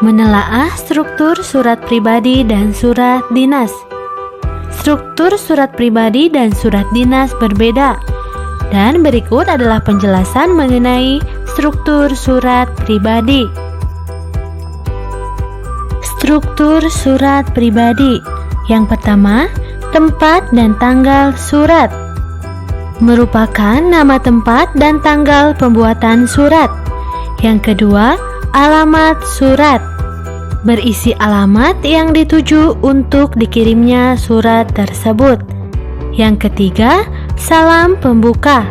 Menelaah struktur surat pribadi dan surat dinas. Struktur surat pribadi dan surat dinas berbeda. Dan berikut adalah penjelasan mengenai struktur surat pribadi. Struktur surat pribadi. Yang pertama, tempat dan tanggal surat. Merupakan nama tempat dan tanggal pembuatan surat. Yang kedua, alamat surat. Berisi alamat yang dituju untuk dikirimnya surat tersebut. Yang ketiga, salam pembuka.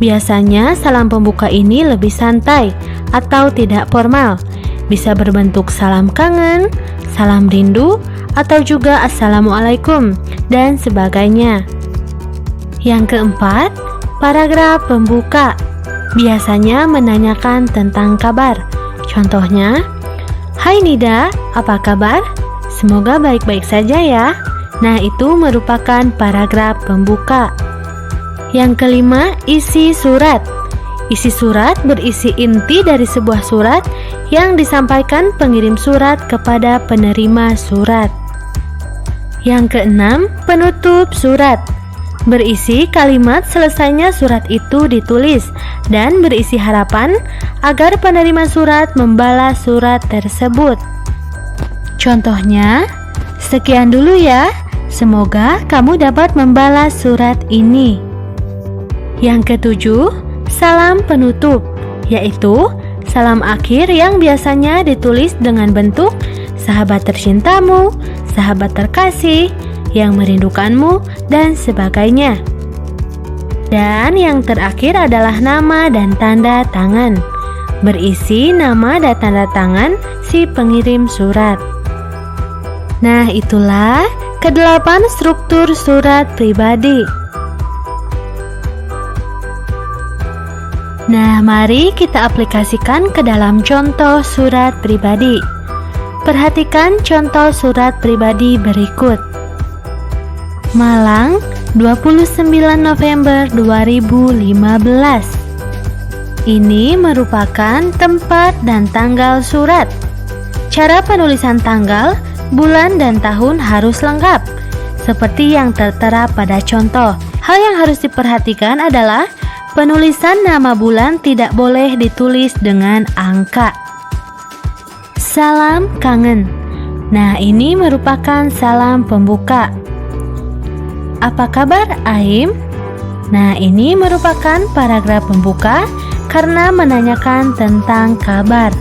Biasanya salam pembuka ini lebih santai atau tidak formal. Bisa berbentuk salam kangen, salam rindu, atau juga assalamualaikum dan sebagainya. Yang keempat, paragraf pembuka. Biasanya menanyakan tentang kabar. Contohnya, "Hai Nida, apa kabar? Semoga baik-baik saja ya." Nah, itu merupakan paragraf pembuka. Yang kelima, isi surat. Isi surat berisi inti dari sebuah surat yang disampaikan pengirim surat kepada penerima surat. Yang keenam, penutup surat. Berisi kalimat selesainya surat itu ditulis dan berisi harapan agar penerima surat membalas surat tersebut. Contohnya, "Sekian dulu ya, semoga kamu dapat membalas surat ini." Yang ketujuh, salam penutup, yaitu salam akhir yang biasanya ditulis dengan bentuk sahabat tercintamu, sahabat terkasih, yang merindukanmu, dan sebagainya. Dan yang terakhir adalah nama dan tanda tangan. Berisi nama dan tanda tangan si pengirim surat. Nah, itulah ke-8 struktur surat pribadi. Nah, mari kita aplikasikan ke dalam contoh surat pribadi. Perhatikan contoh surat pribadi berikut. Malang, 29 November 2015. Ini merupakan tempat dan tanggal surat. Cara penulisan tanggal, bulan, dan tahun harus lengkap, seperti yang tertera pada contoh. Hal yang harus diperhatikan adalah penulisan nama bulan tidak boleh ditulis dengan angka. Salam kangen. Nah, ini merupakan salam pembuka. Apa kabar, Aim? Nah, ini merupakan paragraf pembuka karena menanyakan tentang kabar.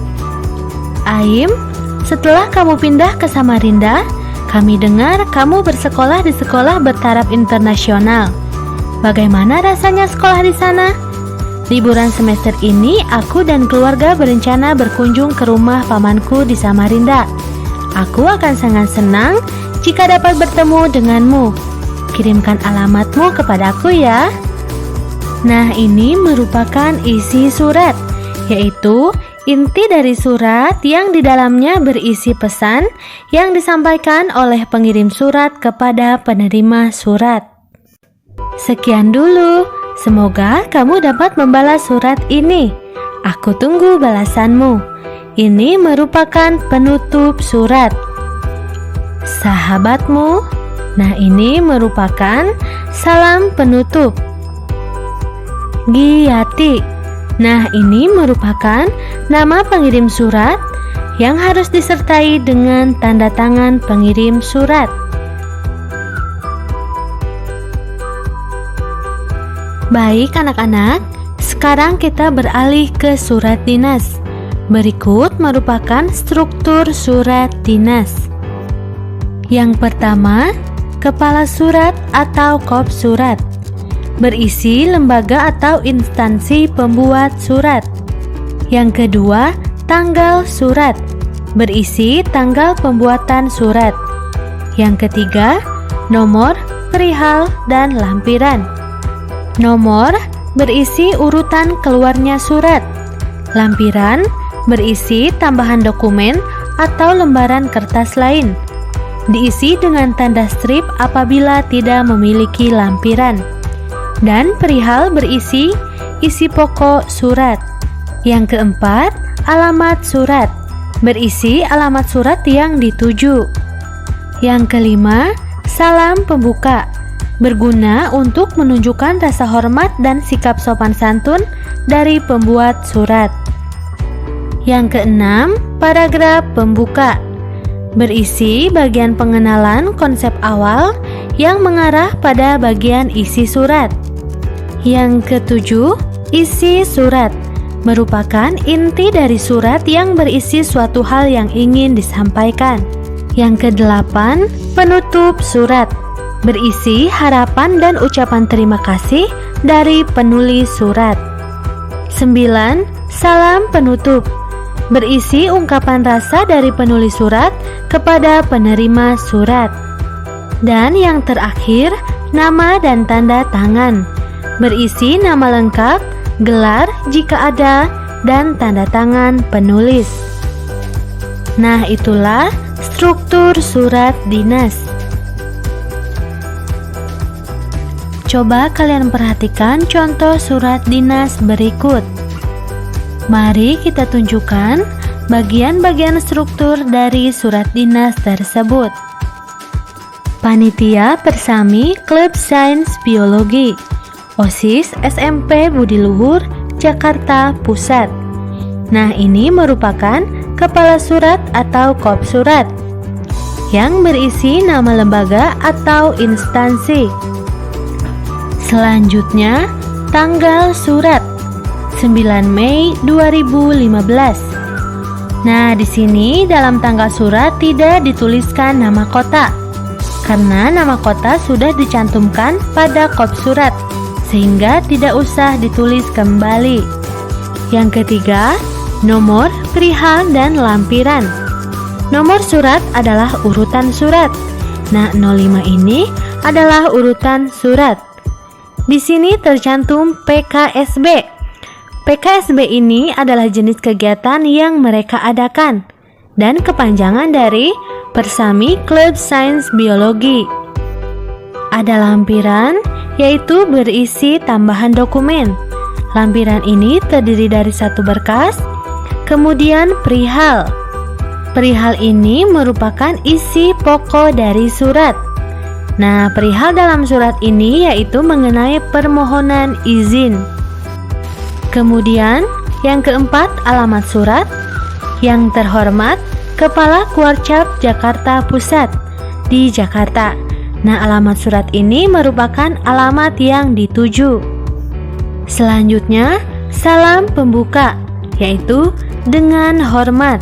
Aim, setelah kamu pindah ke Samarinda, kami dengar kamu bersekolah di sekolah bertaraf internasional. Bagaimana rasanya sekolah di sana? Liburan semester ini, aku dan keluarga berencana berkunjung ke rumah pamanku di Samarinda. Aku akan sangat senang jika dapat bertemu denganmu. Kirimkan alamatmu kepadaku ya. Nah, ini merupakan isi surat, yaitu inti dari surat yang di dalamnya berisi pesan yang disampaikan oleh pengirim surat kepada penerima surat. Sekian dulu, semoga kamu dapat membalas surat ini. Aku tunggu balasanmu. Ini merupakan penutup surat. Sahabatmu. Nah, ini merupakan salam penutup. Giyati. Nah, ini merupakan nama pengirim surat yang harus disertai dengan tanda tangan pengirim surat. Baik anak-anak, sekarang kita beralih ke surat dinas. Berikut merupakan struktur surat dinas. Yang pertama, kepala surat atau kop surat. Berisi lembaga atau instansi pembuat surat. Yang kedua, tanggal surat. Berisi tanggal pembuatan surat. Yang ketiga, nomor, perihal, dan lampiran. Nomor berisi urutan keluarnya surat. Lampiran berisi tambahan dokumen atau lembaran kertas lain. Diisi dengan tanda strip apabila tidak memiliki lampiran. Dan perihal berisi isi pokok surat. Yang keempat, alamat surat. berisi alamat surat yang dituju. Yang kelima, salam pembuka, berguna untuk menunjukkan rasa hormat dan sikap sopan santun dari pembuat surat. Yang keenam, paragraf pembuka, berisi bagian pengenalan konsep awal yang mengarah pada bagian isi surat. Yang ketujuh, isi surat, merupakan inti dari surat yang berisi suatu hal yang ingin disampaikan. Yang kedelapan, penutup surat, berisi harapan dan ucapan terima kasih dari penulis surat. 9. Salam penutup, berisi ungkapan rasa dari penulis surat kepada penerima surat. Dan yang terakhir, nama dan tanda tangan, berisi nama lengkap, gelar jika ada, dan tanda tangan penulis. Nah, itulah struktur surat dinas. Coba kalian perhatikan contoh surat dinas berikut. Mari kita tunjukkan bagian-bagian struktur dari surat dinas tersebut. Panitia Persami Klub Sains Biologi, OSIS SMP Budi Luhur, Jakarta Pusat. Nah, ini merupakan kepala surat atau kop surat yang berisi nama lembaga atau instansi. Selanjutnya, tanggal surat 9 Mei 2015. Nah, di sini dalam tanggal surat tidak dituliskan nama kota, karena nama kota sudah dicantumkan pada kop surat, sehingga tidak usah ditulis kembali. Yang ketiga, nomor, perihal, dan lampiran. Nomor surat adalah urutan surat. Nah, 05 ini adalah urutan surat. Di sini tercantum PKSB. PKSB ini adalah jenis kegiatan yang mereka adakan dan kepanjangan dari Persami Klub Sains Biologi. Ada lampiran, yaitu berisi tambahan dokumen. Lampiran ini terdiri dari satu berkas. Kemudian perihal. Perihal ini merupakan isi pokok dari surat. Nah, perihal dalam surat ini yaitu mengenai permohonan izin. Kemudian, yang keempat, alamat surat. Yang terhormat, Kepala Kuarcap Jakarta Pusat di Jakarta. Nah, alamat surat ini merupakan alamat yang dituju. Selanjutnya, salam pembuka, yaitu dengan hormat.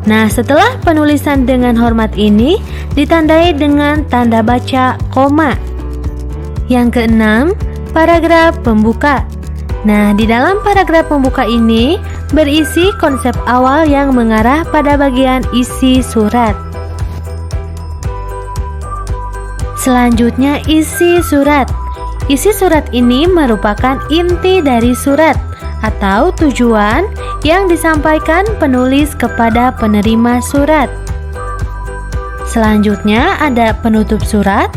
Nah, setelah penulisan dengan hormat ini ditandai dengan tanda baca koma. Yang keenam, paragraf pembuka. Nah, di dalam paragraf pembuka ini berisi konsep awal yang mengarah pada bagian isi surat. Selanjutnya, isi surat. Isi surat ini merupakan inti dari surat atau tujuan yang disampaikan penulis kepada penerima surat. Selanjutnya ada penutup surat.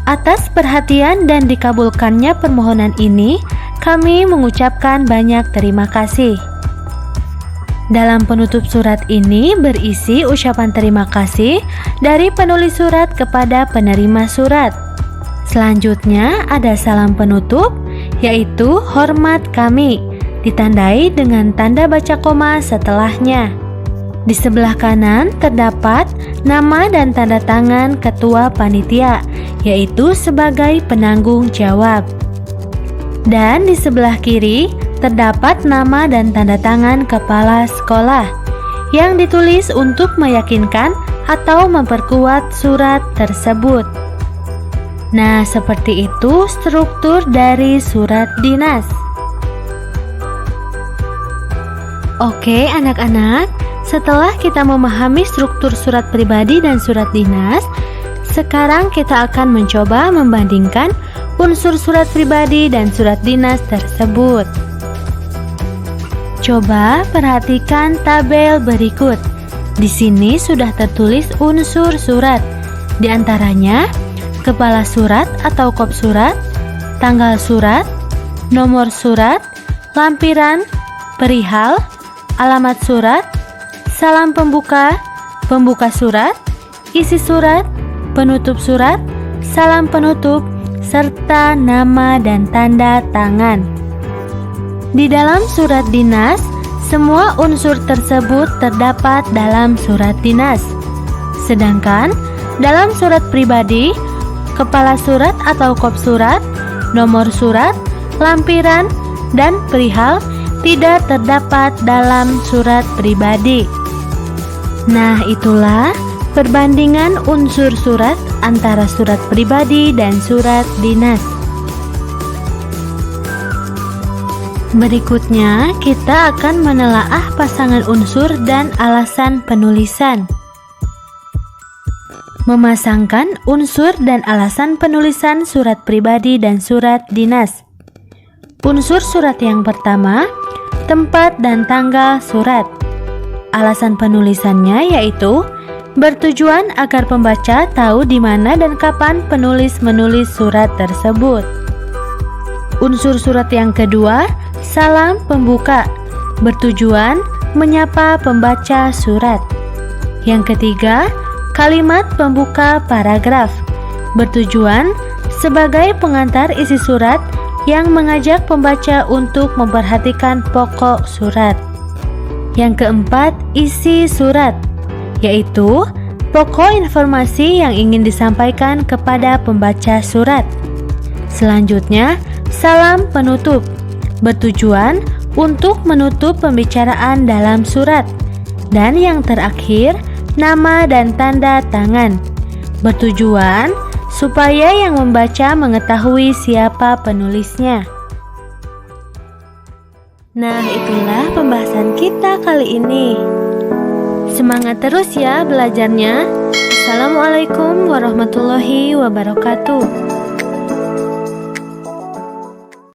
Atas perhatian dan dikabulkannya permohonan ini, kami mengucapkan banyak terima kasih. Dalam penutup surat ini berisi ucapan terima kasih dari penulis surat kepada penerima surat. Selanjutnya ada salam penutup, yaitu hormat kami, ditandai dengan tanda baca koma setelahnya. Di sebelah kanan terdapat nama dan tanda tangan ketua panitia, yaitu sebagai penanggung jawab. Dan di sebelah kiri terdapat nama dan tanda tangan kepala sekolah yang ditulis untuk meyakinkan atau memperkuat surat tersebut. Nah, seperti itu struktur dari surat dinas. Oke anak-anak, setelah kita memahami struktur surat pribadi dan surat dinas, sekarang kita akan mencoba membandingkan unsur surat pribadi dan surat dinas tersebut. Coba perhatikan tabel berikut. Di sini sudah tertulis unsur surat. Di antaranya, kepala surat atau kop surat, tanggal surat, nomor surat, lampiran, perihal, alamat surat, salam pembuka, pembuka surat, isi surat, penutup surat, salam penutup, serta nama dan tanda tangan. Di dalam surat dinas, semua unsur tersebut terdapat dalam surat dinas. Sedangkan dalam surat pribadi, kepala surat atau kop surat, nomor surat, lampiran, dan perihal tidak terdapat dalam surat pribadi. Nah, itulah perbandingan unsur surat antara surat pribadi dan surat dinas. Berikutnya, kita akan menelaah pasangan unsur dan alasan penulisan. Memasangkan unsur dan alasan penulisan surat pribadi dan surat dinas. Unsur surat yang pertama, tempat dan tanggal surat. Alasan penulisannya yaitu bertujuan agar pembaca tahu di mana dan kapan penulis menulis surat tersebut. Unsur surat yang kedua, salam pembuka, bertujuan menyapa pembaca surat. Yang ketiga, kalimat pembuka paragraf, bertujuan sebagai pengantar isi surat yang mengajak pembaca untuk memperhatikan pokok surat. Yang keempat, isi surat, yaitu pokok informasi yang ingin disampaikan kepada pembaca surat. Selanjutnya, salam penutup, bertujuan untuk menutup pembicaraan dalam surat. Dan yang terakhir, nama dan tanda tangan, bertujuan supaya yang membaca mengetahui siapa penulisnya. Nah, itulah pembahasan kita kali ini. Semangat terus ya belajarnya. Assalamualaikum warahmatullahi wabarakatuh.